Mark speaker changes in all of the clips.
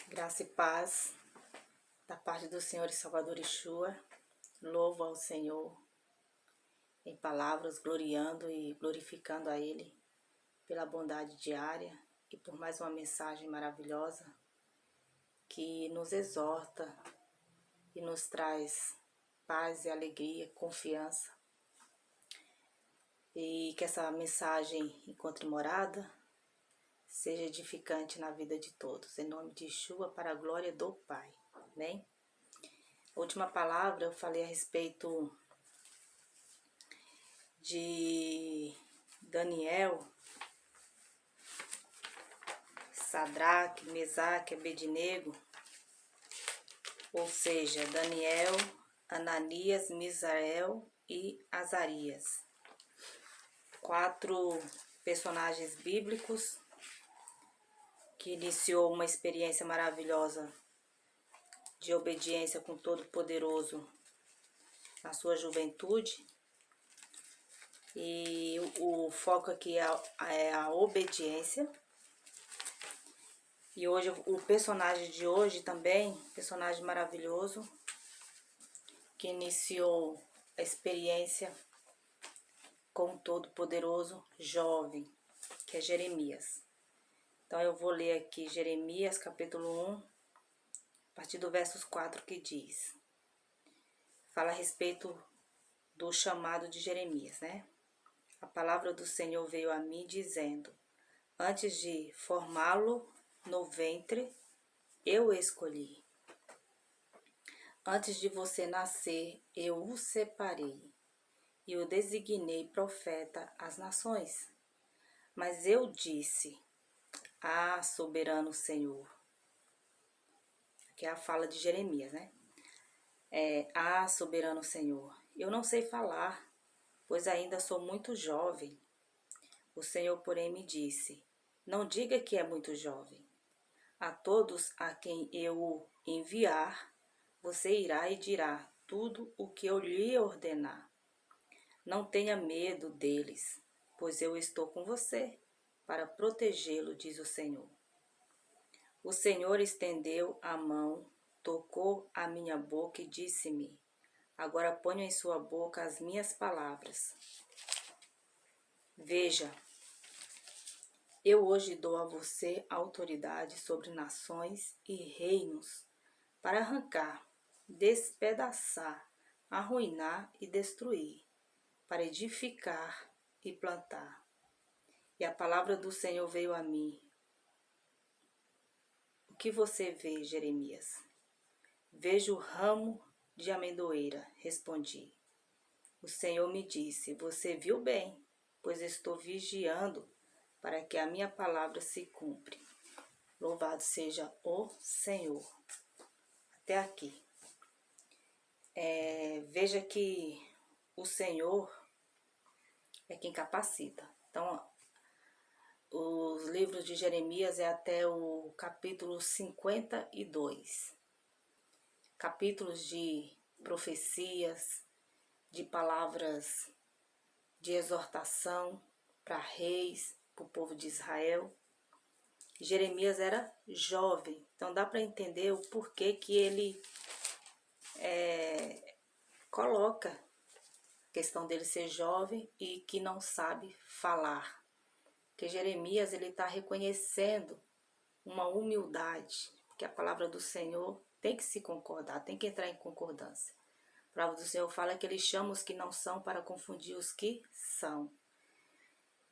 Speaker 1: Graça e paz da parte do Senhor e Salvador Yeshua. Louvo ao Senhor em palavras, gloriando e glorificando a Ele pela bondade diária e por mais uma mensagem maravilhosa que nos exorta e nos traz paz e alegria, confiança. E que essa mensagem encontre morada, seja edificante na vida de todos. Em nome de Yeshua, para a glória do Pai. Amém? A última palavra eu falei a respeito de Daniel, Sadraque, Mesaque, Abednego, ou seja, Daniel, Ananias, Misael e Azarias. 4 personagens bíblicos que iniciou uma experiência maravilhosa de obediência com Todo-Poderoso na sua juventude. E o foco aqui é a obediência. E hoje o personagem de hoje também, personagem maravilhoso, que iniciou a experiência com o Todo-Poderoso jovem, que é Jeremias. Então eu vou ler aqui Jeremias capítulo 1, a partir do versos 4, que diz, fala a respeito do chamado de Jeremias, né? A palavra do Senhor veio a mim dizendo, antes de formá-lo no ventre, eu o escolhi. Antes de você nascer, eu o separei e o designei profeta às nações. Mas eu disse, soberano Senhor. Aqui é a fala de Jeremias, né? Soberano Senhor, eu não sei falar, pois ainda sou muito jovem. O Senhor, porém, me disse, não diga que é muito jovem. A todos a quem eu o enviar, você irá e dirá tudo o que eu lhe ordenar. Não tenha medo deles, pois eu estou com você para protegê-lo, diz o Senhor. O Senhor estendeu a mão, tocou a minha boca e disse-me, agora ponho em sua boca as minhas palavras. Veja, eu hoje dou a você autoridade sobre nações e reinos para arrancar, despedaçar, arruinar e destruir, para edificar e plantar. E a palavra do Senhor veio a mim. O que você vê, Jeremias? Vejo o ramo de amendoeira, respondi. O Senhor me disse, você viu bem, pois estou vigiando para que a minha palavra se cumpra. Louvado seja o Senhor. Até aqui. Veja que o Senhor é quem capacita. Então, os livros de Jeremias é até o capítulo 52. Capítulos de profecias, de palavras de exortação para reis, para o povo de Israel. Jeremias era jovem, então dá para entender o porquê que ele coloca a questão dele ser jovem e que não sabe falar. Porque Jeremias ele está reconhecendo uma humildade, porque a palavra do Senhor tem que se concordar, tem que entrar em concordância. A palavra do Senhor fala que ele chama os que não são para confundir os que são.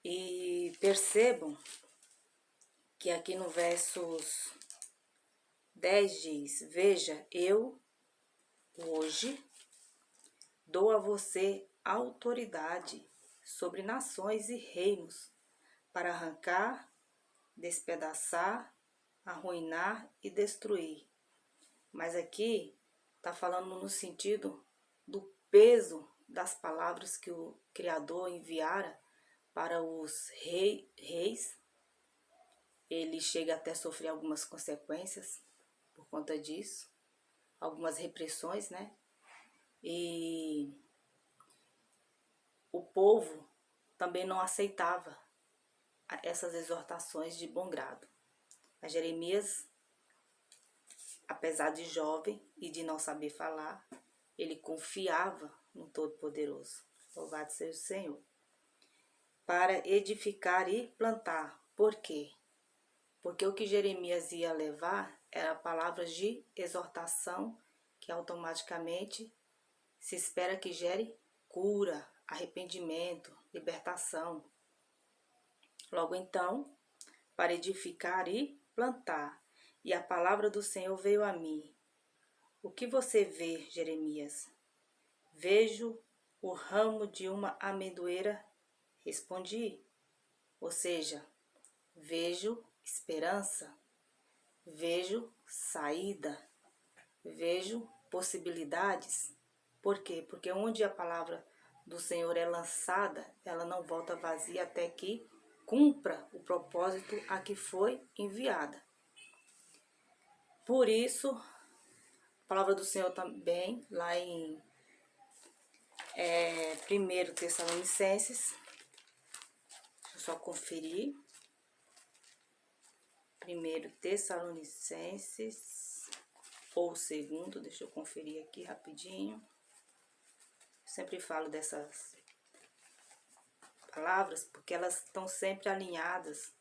Speaker 1: E percebam que aqui no versos 10 diz, veja, eu hoje dou a você autoridade sobre nações e reinos para arrancar, despedaçar, arruinar e destruir. Mas aqui está falando no sentido do peso das palavras que o Criador enviara para os reis. Ele chega até a sofrer algumas consequências por conta disso, algumas repressões, né? E o povo também não aceitava essas exortações de bom grado. Mas Jeremias apesar de jovem e de não saber falar, ele confiava no Todo-Poderoso. Louvado seja o Senhor. Para edificar e plantar. Por quê? Porque o que Jeremias ia levar era palavras de exortação que automaticamente se espera que gere cura, arrependimento, libertação. Logo então, para edificar e plantar. E a palavra do Senhor veio a mim. O que você vê, Jeremias? Vejo o ramo de uma amendoeira, respondi. Ou seja, vejo esperança, vejo saída, vejo possibilidades. Por quê? Porque onde a palavra do Senhor é lançada, ela não volta vazia até que cumpra o propósito a que foi enviada. Por isso, a palavra do Senhor também, lá em 1 Tessalonicenses, deixa eu só conferir. 1 Tessalonicenses, ou segundo, deixa eu conferir aqui rapidinho. Sempre falo dessas palavras porque elas estão sempre alinhadas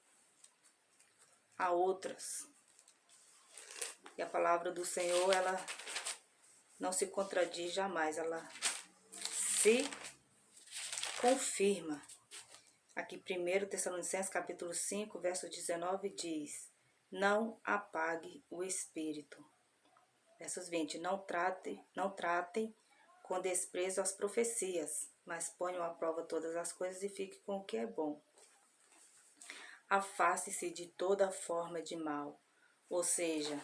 Speaker 1: a outras. E a palavra do Senhor, ela não se contradiz jamais, ela se confirma. Aqui 1 Tessalonicenses capítulo 5, verso 19 diz: não apague o espírito. Versos 20, não tratem com desprezo as profecias, mas ponham à prova todas as coisas e fique com o que é bom. Afaste-se de toda forma de mal, ou seja,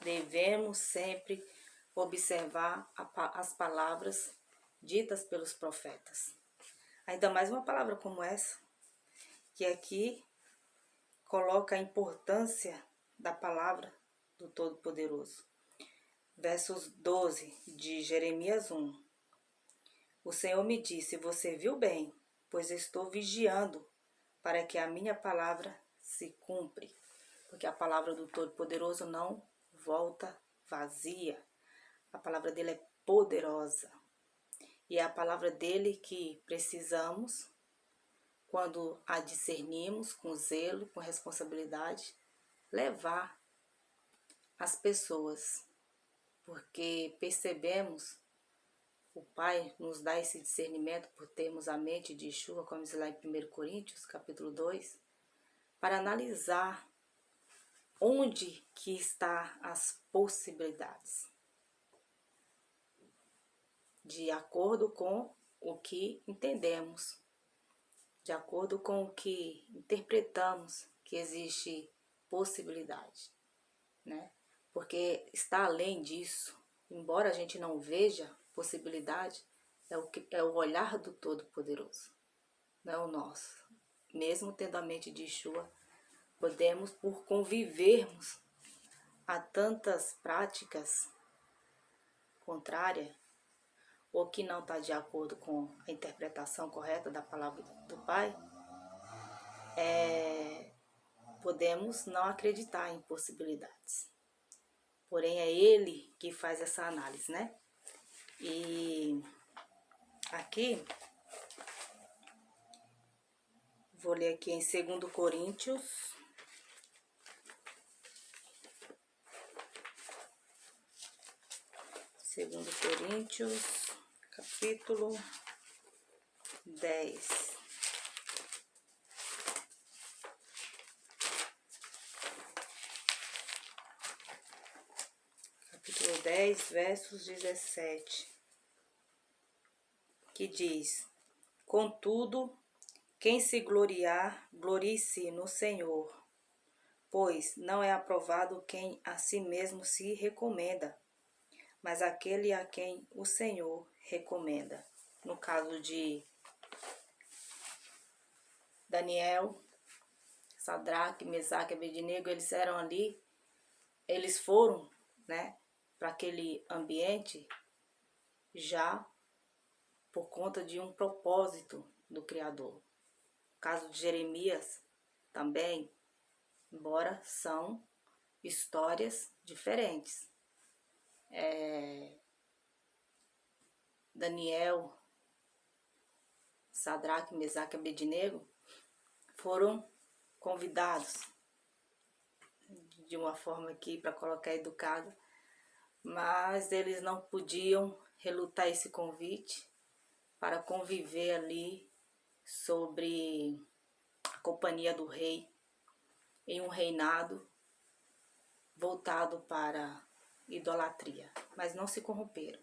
Speaker 1: devemos sempre observar as palavras ditas pelos profetas. Ainda mais uma palavra como essa, que aqui coloca a importância da palavra do Todo-Poderoso. Versos 12 de Jeremias 1. O Senhor me disse: você viu bem, pois estou vigiando para que a minha palavra se cumpra. Porque a palavra do Todo-Poderoso não volta vazia. A palavra dele é poderosa. E é a palavra dele que precisamos, quando a discernimos com zelo, com responsabilidade, levar às pessoas. Porque percebemos, o Pai nos dá esse discernimento por termos a mente de Yeshua, como diz lá em 1 Coríntios, capítulo 2, para analisar onde que está as possibilidades. De acordo com o que entendemos, de acordo com o que interpretamos que existe possibilidade, né? Porque está além disso, embora a gente não veja possibilidade, é o olhar do Todo-Poderoso, não é o nosso. Mesmo tendo a mente de Yeshua, podemos, por convivermos a tantas práticas contrárias, ou que não está de acordo com a interpretação correta da palavra do Pai, podemos não acreditar em possibilidades. Porém, é Ele que faz essa análise, né? E aqui, vou ler aqui em 2 Coríntios, capítulo 10. Capítulo 10, versos 17. Que diz: contudo, quem se gloriar, glorie-se no Senhor, pois não é aprovado quem a si mesmo se recomenda, mas aquele a quem o Senhor recomenda. No caso de Daniel, Sadraque, Mesaque e Abednego, eles foram, né, para aquele ambiente já por conta de um propósito do Criador. No caso de Jeremias também, embora são histórias diferentes, Daniel, Sadraque, Mesaque e Abednego foram convidados de uma forma aqui para colocar educada, mas eles não podiam relutar esse convite para conviver ali sobre a companhia do rei em um reinado voltado para idolatria, mas não se corromperam.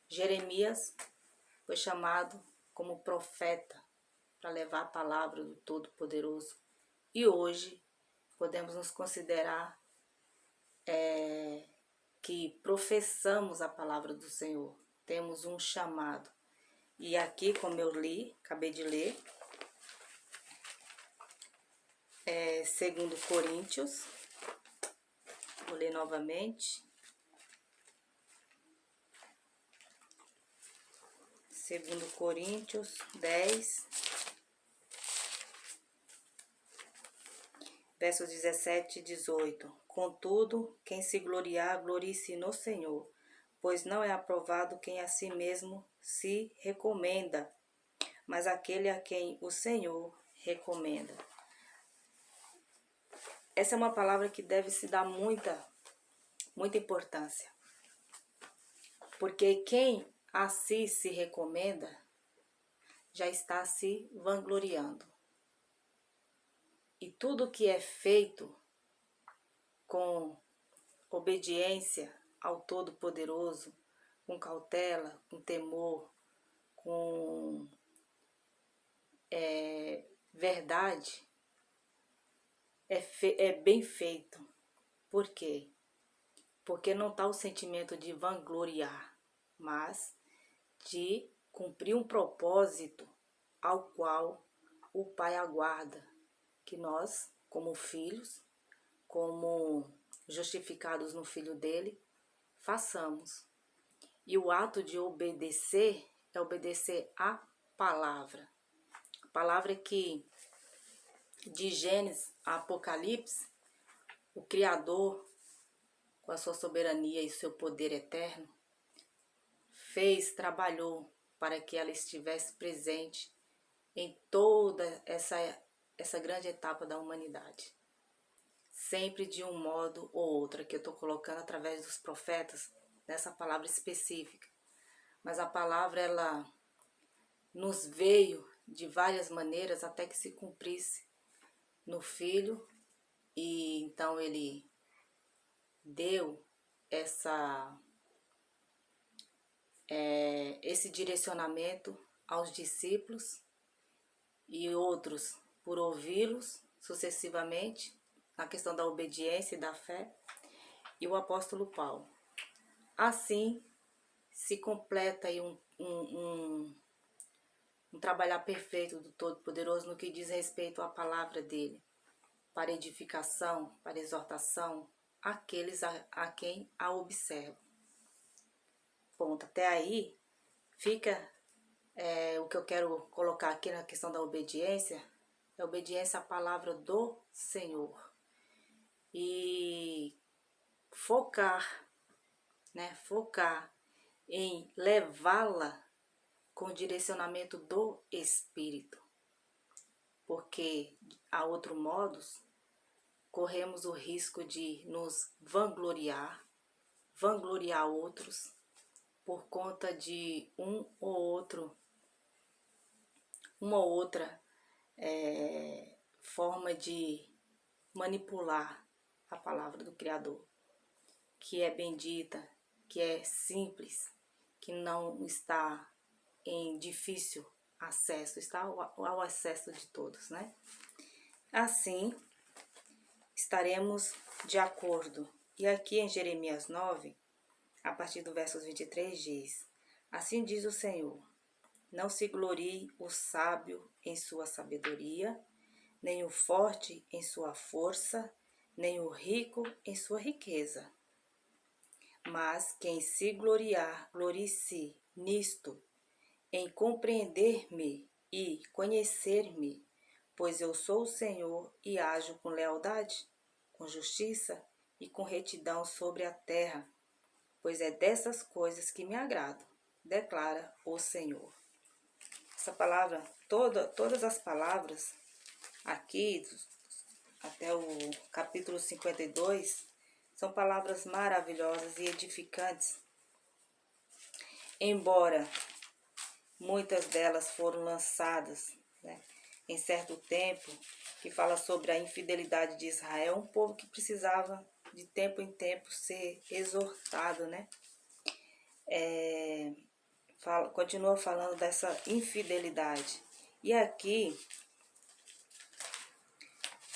Speaker 1: Jeremias foi chamado como profeta para levar a palavra do Todo-Poderoso, e hoje podemos nos considerar que professamos a palavra do Senhor, temos um chamado. E aqui, como eu acabei de ler, 2 Coríntios, vou ler novamente. 2 Coríntios 10, versos 17 e 18. Contudo, quem se gloriar, glorie-se no Senhor, pois não é aprovado quem a si mesmo se recomenda, mas aquele a quem o Senhor recomenda. Essa é uma palavra que deve se dar muita importância, porque quem a si se recomenda já está se vangloriando. E tudo que é feito com obediência ao Todo-Poderoso, com cautela, com temor, com verdade, é bem feito. Por quê? Porque não está o sentimento de vangloriar, mas de cumprir um propósito ao qual o Pai aguarda que nós, como filhos, como justificados no Filho dele, façamos. E o ato de obedecer é obedecer à palavra. A palavra que, de Gênesis a Apocalipse, o Criador, com a sua soberania e seu poder eterno, trabalhou para que ela estivesse presente em toda essa grande etapa da humanidade. Sempre de um modo ou outro, que eu estou colocando através dos profetas, nessa palavra específica. Mas a palavra, ela nos veio de várias maneiras até que se cumprisse no Filho, e então ele deu esse direcionamento aos discípulos e outros por ouvi-los sucessivamente, na questão da obediência e da fé, e o apóstolo Paulo. Assim se completa aí um trabalhar perfeito do Todo-Poderoso no que diz respeito à palavra dele, para edificação, para exortação, aqueles a quem a observam. Ponto. Até aí fica o que eu quero colocar aqui na questão da obediência, é a obediência à palavra do Senhor. E focar em levá-la com o direcionamento do Espírito. Porque, a outro modo, corremos o risco de nos vangloriar outros, por conta de uma ou outra forma de manipular a palavra do Criador, que é bendita, que é simples, que não está em difícil acesso, está ao acesso de todos, né? Assim, estaremos de acordo. E aqui em Jeremias 9, a partir do verso 23, diz: assim diz o Senhor, não se glorie o sábio em sua sabedoria, nem o forte em sua força, nem o rico em sua riqueza. Mas quem se gloriar, glorie-se nisto, em compreender-me e conhecer-me, pois eu sou o Senhor e ajo com lealdade, com justiça e com retidão sobre a terra, pois é dessas coisas que me agradam, declara o Senhor. Essa palavra, todas as palavras aqui, até o capítulo 52, são palavras maravilhosas e edificantes. Embora muitas delas foram lançadas, né, em certo tempo, que fala sobre a infidelidade de Israel, um povo que precisava de tempo em tempo ser exortado, né? Continua falando dessa infidelidade. E aqui,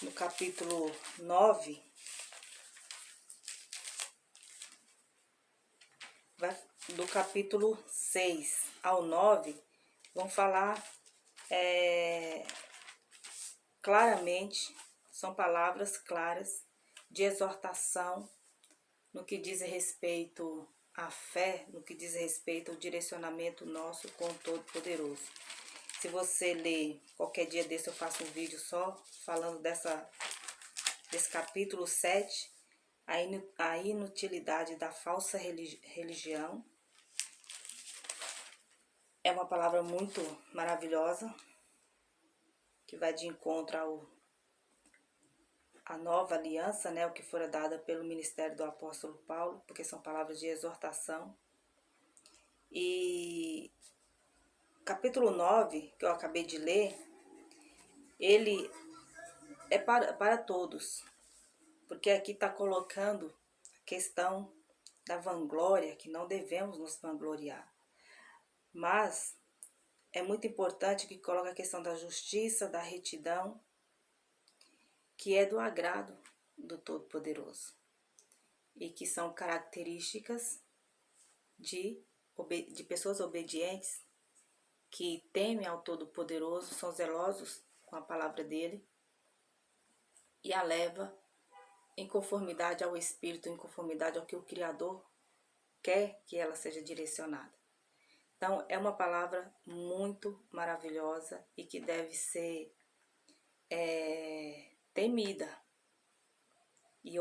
Speaker 1: no capítulo 9, do capítulo 6 ao 9, vão falar claramente, são palavras claras de exortação no que diz respeito à fé, no que diz respeito ao direcionamento nosso com o Todo-Poderoso. Se você ler, qualquer dia desse eu faço um vídeo só falando desse capítulo 7, a inutilidade da falsa religião. É uma palavra muito maravilhosa, que vai de encontro à nova aliança, né, o que fora dada pelo ministério do apóstolo Paulo, porque são palavras de exortação. E capítulo 9, que eu acabei de ler, ele é para todos, porque aqui está colocando a questão da vanglória, que não devemos nos vangloriar. Mas é muito importante que coloque a questão da justiça, da retidão, que é do agrado do Todo-Poderoso e que são características de pessoas obedientes que temem ao Todo-Poderoso, são zelosos com a palavra dele e a leva em conformidade ao Espírito, em conformidade ao que o Criador quer que ela seja direcionada. Então, é uma palavra muito maravilhosa e que deve ser temida e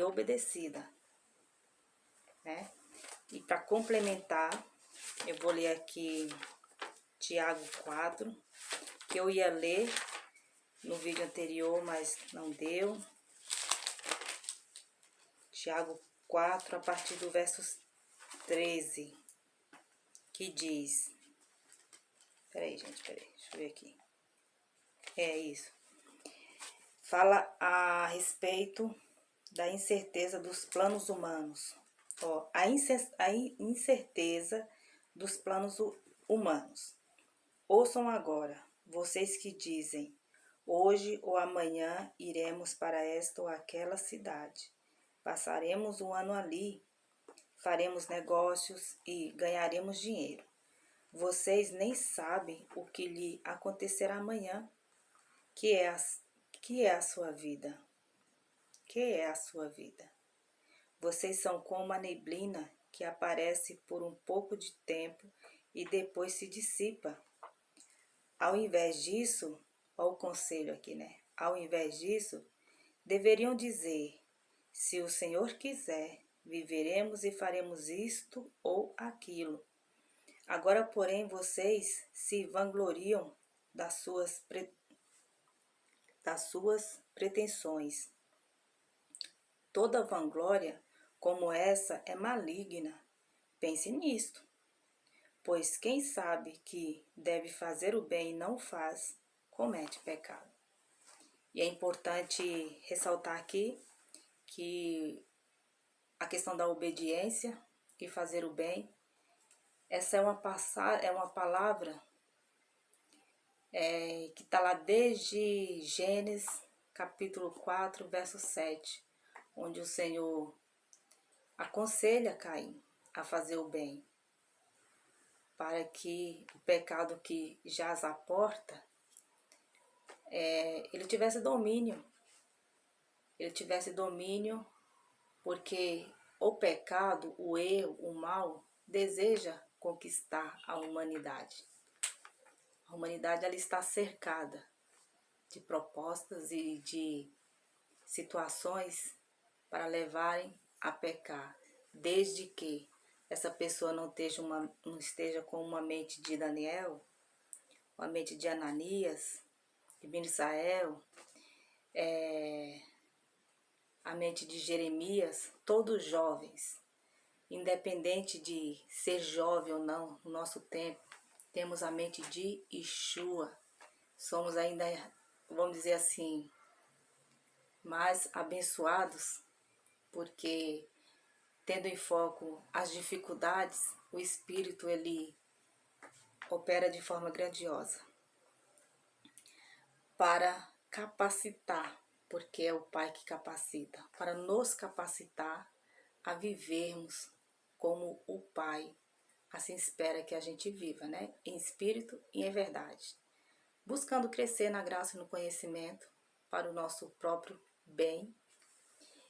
Speaker 1: obedecida, né? E para complementar, eu vou ler aqui Tiago 4, que eu ia ler no vídeo anterior, mas não deu. Tiago 4, a partir do verso 13, que diz... Peraí, gente, deixa eu ver aqui. É isso. Fala a respeito da incerteza dos planos humanos. Ó, a incerteza dos planos humanos. Ouçam agora, vocês que dizem, hoje ou amanhã iremos para esta ou aquela cidade. Passaremos um ano ali, faremos negócios e ganharemos dinheiro. Vocês nem sabem o que lhe acontecerá amanhã. Que é a sua vida? Que é a sua vida? Vocês são como a neblina que aparece por um pouco de tempo e depois se dissipa. Ao invés disso, olha o conselho aqui, né? Ao invés disso, deveriam dizer, se o Senhor quiser, viveremos e faremos isto ou aquilo. Agora, porém, vocês se vangloriam das suas pretensões. Toda vanglória como essa é maligna. Pense nisto, pois quem sabe que deve fazer o bem e não faz, comete pecado. E é importante ressaltar aqui que a questão da obediência e fazer o bem, essa é uma palavra que está lá desde Gênesis capítulo 4, verso 7, onde o Senhor aconselha Caim a fazer o bem, para que o pecado que jaz à porta, ele tivesse domínio. Ele tivesse domínio, porque o pecado, o erro, o mal, deseja conquistar a humanidade. A humanidade ela está cercada de propostas e de situações para levarem a pecar. desde que essa pessoa não esteja com uma mente de Daniel, uma mente de Ananias, de Misael, a mente de Jeremias, todos jovens, independente de ser jovem ou não, no nosso tempo, temos a mente de Yeshua. Somos ainda, vamos dizer assim, mais abençoados, porque tendo em foco as dificuldades, o Espírito ele opera de forma grandiosa para capacitar, porque é o Pai que capacita, para nos capacitar a vivermos como o Pai assim espera que a gente viva, né? Em espírito e em verdade, buscando crescer na graça e no conhecimento para o nosso próprio bem.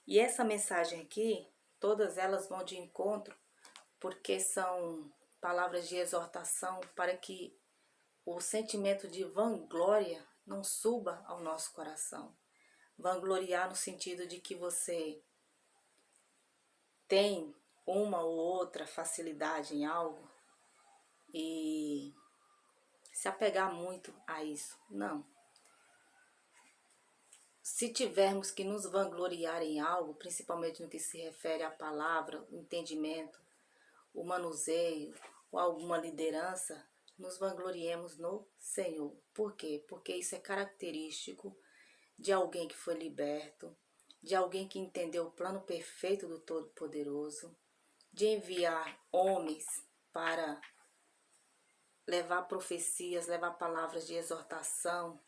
Speaker 1: E essa mensagem aqui, todas elas vão de encontro, porque são palavras de exortação para que o sentimento de vanglória não suba ao nosso coração. Vangloriar no sentido de que você tem uma ou outra facilidade em algo e se apegar muito a isso. Não. Se tivermos que nos vangloriar em algo, principalmente no que se refere à palavra, o entendimento, o manuseio ou alguma liderança, nos vangloriemos no Senhor. Por quê? Porque isso é característico de alguém que foi liberto, de alguém que entendeu o plano perfeito do Todo-Poderoso, de enviar homens para levar profecias, levar palavras de exortação,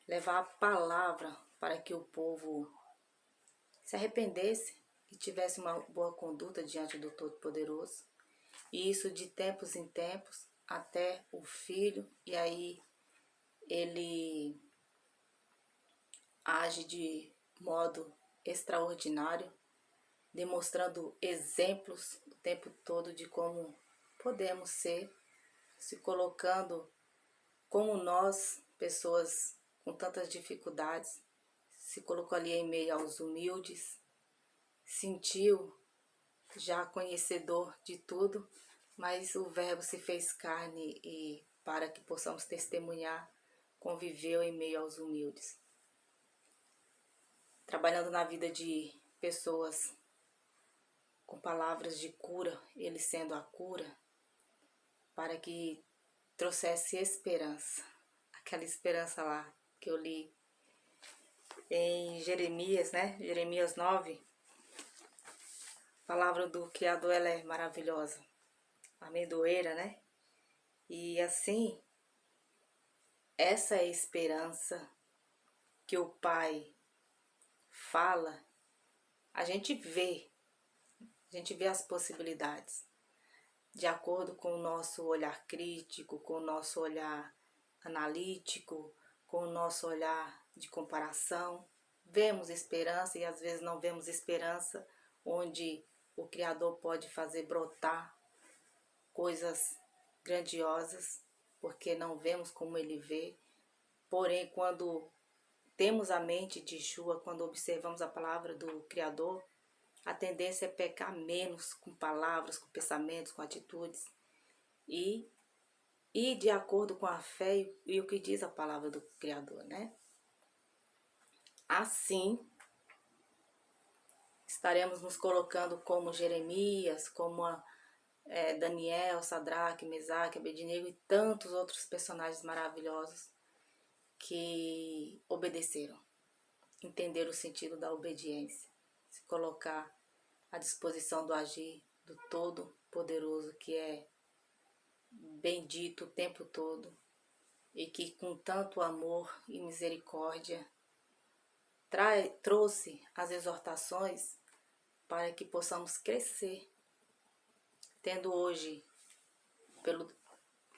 Speaker 1: levar a palavra para que o povo se arrependesse e tivesse uma boa conduta diante do Todo-Poderoso. E isso de tempos em tempos até o Filho, e aí ele age de modo extraordinário, demonstrando exemplos o tempo todo de como podemos ser, se colocando como nós, pessoas com tantas dificuldades, se colocou ali em meio aos humildes, sentiu, já conhecedor de tudo, mas o Verbo se fez carne e para que possamos testemunhar, conviveu em meio aos humildes, trabalhando na vida de pessoas com palavras de cura, ele sendo a cura, para que trouxesse esperança, aquela esperança lá que eu li em Jeremias, né? Jeremias 9, a palavra do Criador ela é maravilhosa, amendoeira, né? E assim, essa é a esperança que o Pai fala, a gente vê as possibilidades, de acordo com o nosso olhar crítico, com o nosso olhar analítico, com o nosso olhar de comparação. Vemos esperança e às vezes não vemos esperança, onde o Criador pode fazer brotar coisas grandiosas, porque não vemos como Ele vê. Porém, quando temos a mente de Yeshua, quando observamos a palavra do Criador, a tendência é pecar menos com palavras, com pensamentos, com atitudes e de acordo com a fé e o que diz a palavra do Criador, né? Assim, estaremos nos colocando como Jeremias, como Daniel, Sadraque, Mesaque, Abednego e tantos outros personagens maravilhosos que obedeceram, entenderam o sentido da obediência, se colocar à disposição do agir do Todo-Poderoso, que é bendito o tempo todo e que com tanto amor e misericórdia trouxe as exortações para que possamos crescer, tendo hoje,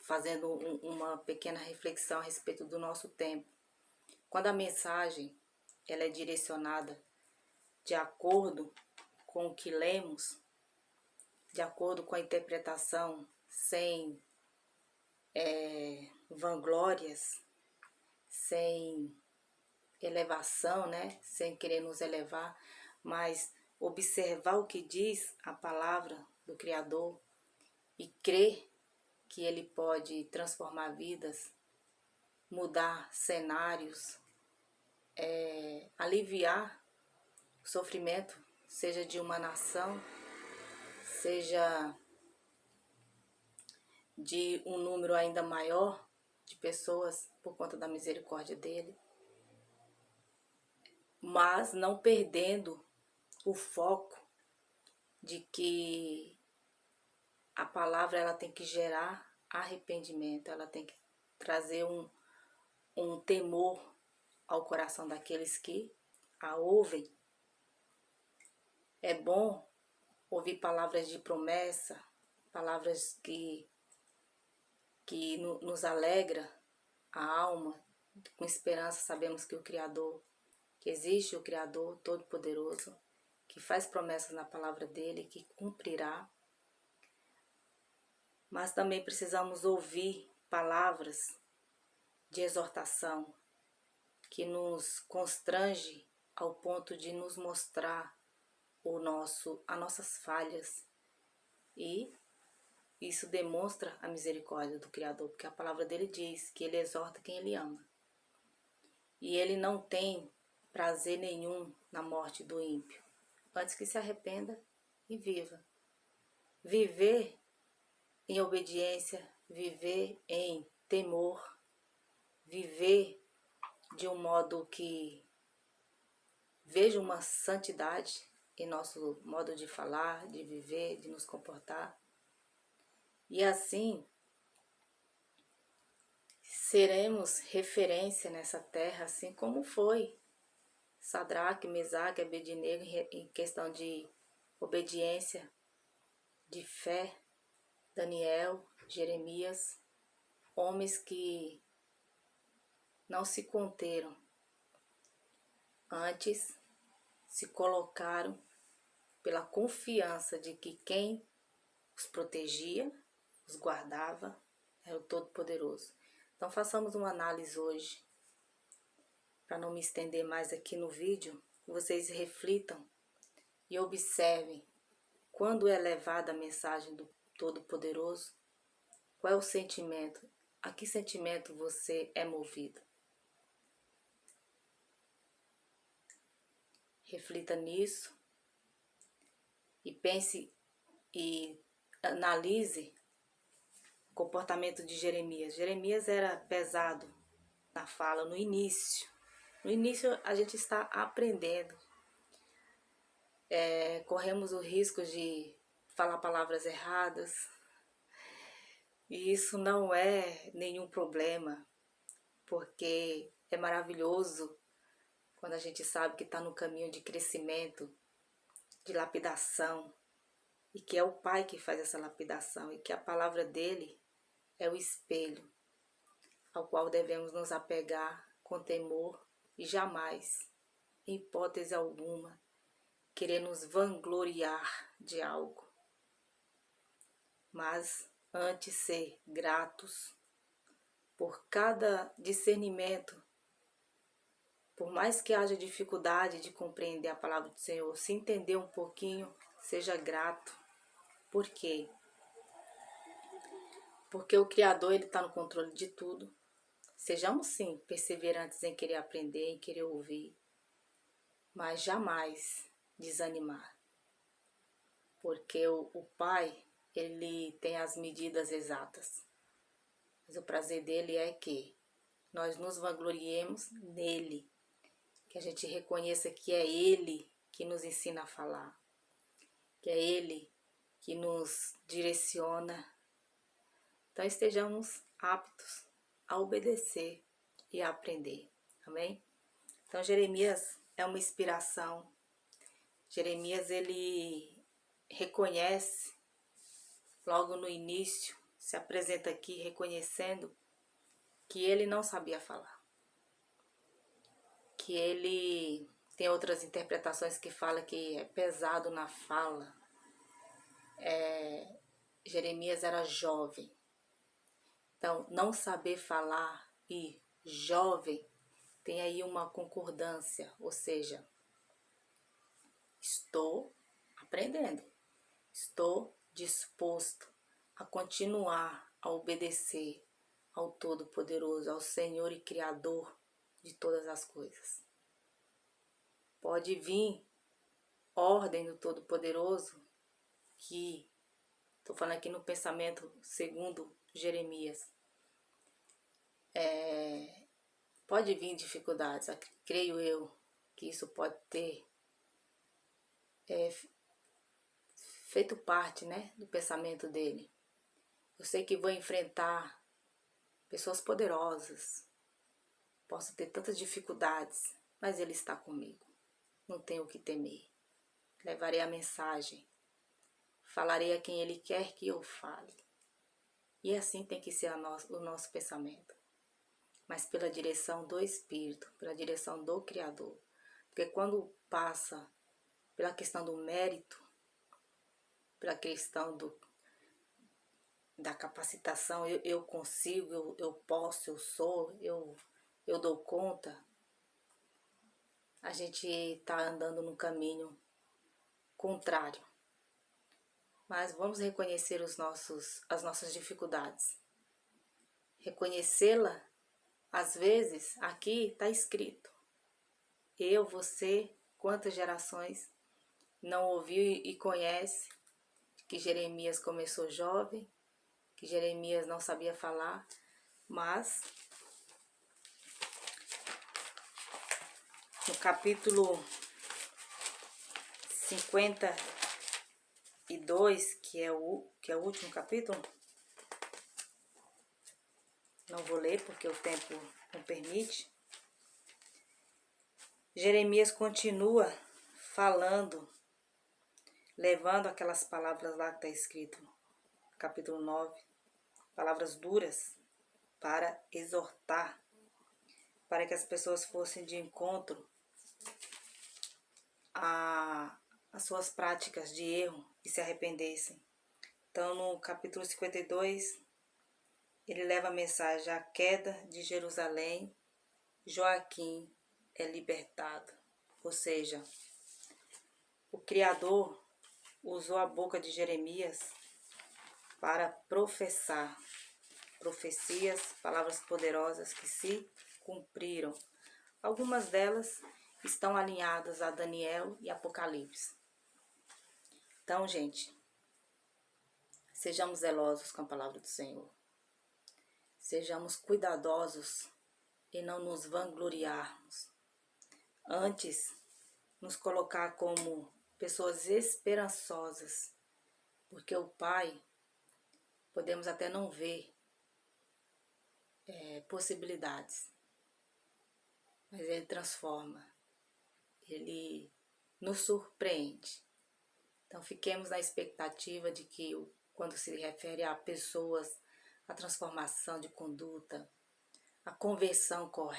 Speaker 1: fazendo uma pequena reflexão a respeito do nosso tempo. Quando a mensagem ela é direcionada de acordo com o que lemos, de acordo com a interpretação, sem vanglórias, sem elevação, né? Sem querer nos elevar, mas observar o que diz a palavra do Criador e crer que Ele pode transformar vidas, mudar cenários, aliviar o sofrimento, seja de uma nação, seja de um número ainda maior de pessoas por conta da misericórdia dele, mas não perdendo o foco de que a palavra ela tem que gerar arrependimento, ela tem que trazer um temor ao coração daqueles que a ouvem. É bom ouvir palavras de promessa, palavras que nos alegra a alma, com esperança sabemos que o Criador, que existe o Criador Todo-Poderoso, que faz promessas na palavra dele, que cumprirá. Mas também precisamos ouvir palavras de exortação que nos constrange ao ponto de nos mostrar as nossas falhas, e isso demonstra a misericórdia do Criador, porque a palavra dele diz que ele exorta quem ele ama. E ele não tem prazer nenhum na morte do ímpio, antes que se arrependa e viva. Viver em obediência, viver em temor, viver de um modo que veja uma santidade em nosso modo de falar, de viver, de nos comportar. E assim seremos referência nessa terra, assim como foi Sadraque, Mesaque e Abednego em questão de obediência, de fé, Daniel, Jeremias, homens que não se conteram, antes se colocaram pela confiança de que quem os protegia, os guardava, era o Todo-Poderoso. Então façamos uma análise hoje, para não me estender mais aqui no vídeo, vocês reflitam e observem quando é levada a mensagem do Todo-Poderoso, qual é o sentimento, a que sentimento você é movido. Reflita nisso e pense e analise o comportamento de Jeremias. Jeremias era pesado na fala no início. No início a gente está aprendendo. Corremos o risco de falar palavras erradas. E isso não é nenhum problema, porque é maravilhoso quando a gente sabe que está no caminho de crescimento, de lapidação, e que é o Pai que faz essa lapidação, e que a palavra dele é o espelho ao qual devemos nos apegar com temor e jamais, em hipótese alguma, querer nos vangloriar de algo, mas antes ser gratos por cada discernimento. Por mais que haja dificuldade de compreender a palavra do Senhor, se entender um pouquinho, seja grato. Por quê? Porque o Criador está no controle de tudo. Sejamos sim perseverantes em querer aprender, em querer ouvir, mas jamais desanimar. Porque o Pai, ele tem as medidas exatas. Mas o prazer dele é que nós nos vangloriemos nele. Que a gente reconheça que é ele que nos ensina a falar. Que é ele que nos direciona. Então estejamos aptos a obedecer e a aprender. Amém? Então Jeremias é uma inspiração. Jeremias, ele reconhece logo no início, se apresenta aqui reconhecendo que ele não sabia falar. Que ele tem outras interpretações que falam que é pesado na fala. Jeremias era jovem. Então, não saber falar e jovem tem aí uma concordância, ou seja, Estou aprendendo. Estou disposto a continuar a obedecer ao Todo-Poderoso, ao Senhor e Criador de todas as coisas. Pode vir ordem do Todo-Poderoso, que estou falando aqui no pensamento segundo Jeremias. Pode vir dificuldades, creio eu que isso pode ter feito parte, né, do pensamento dele. Eu sei que vou enfrentar pessoas poderosas, posso ter tantas dificuldades, mas ele está comigo, não tenho o que temer. Levarei a mensagem, falarei a quem ele quer que eu fale. E assim tem que ser o nosso pensamento. Mas pela direção do Espírito, pela direção do Criador. Porque quando passa pela questão do mérito, pela questão da capacitação, eu consigo, eu posso, eu sou, eu dou conta, a gente está andando num caminho contrário. Mas vamos reconhecer as nossas dificuldades. Reconhecê-la, às vezes, aqui está escrito. Eu, você, quantas gerações não ouviu e conhece que Jeremias começou jovem, que Jeremias não sabia falar, mas no capítulo 52, que é o último capítulo, não vou ler porque o tempo não permite, Jeremias continua falando, levando aquelas palavras lá que está escrito, capítulo 9, palavras duras para exortar, para que as pessoas fossem de encontro às suas práticas de erro e se arrependessem. Então, no capítulo 52, ele leva a mensagem: a queda de Jerusalém, Joaquim é libertado. Ou seja, o Criador usou a boca de Jeremias para professar profecias, palavras poderosas que se cumpriram. Algumas delas estão alinhadas a Daniel e Apocalipse. Então, gente, sejamos zelosos com a palavra do Senhor. Sejamos cuidadosos e não nos vangloriarmos. Antes, nos colocar como pessoas esperançosas, porque o Pai, podemos até não ver possibilidades, mas Ele transforma, Ele nos surpreende. Então fiquemos na expectativa de que, quando se refere a pessoas, a transformação de conduta, a conversão correta,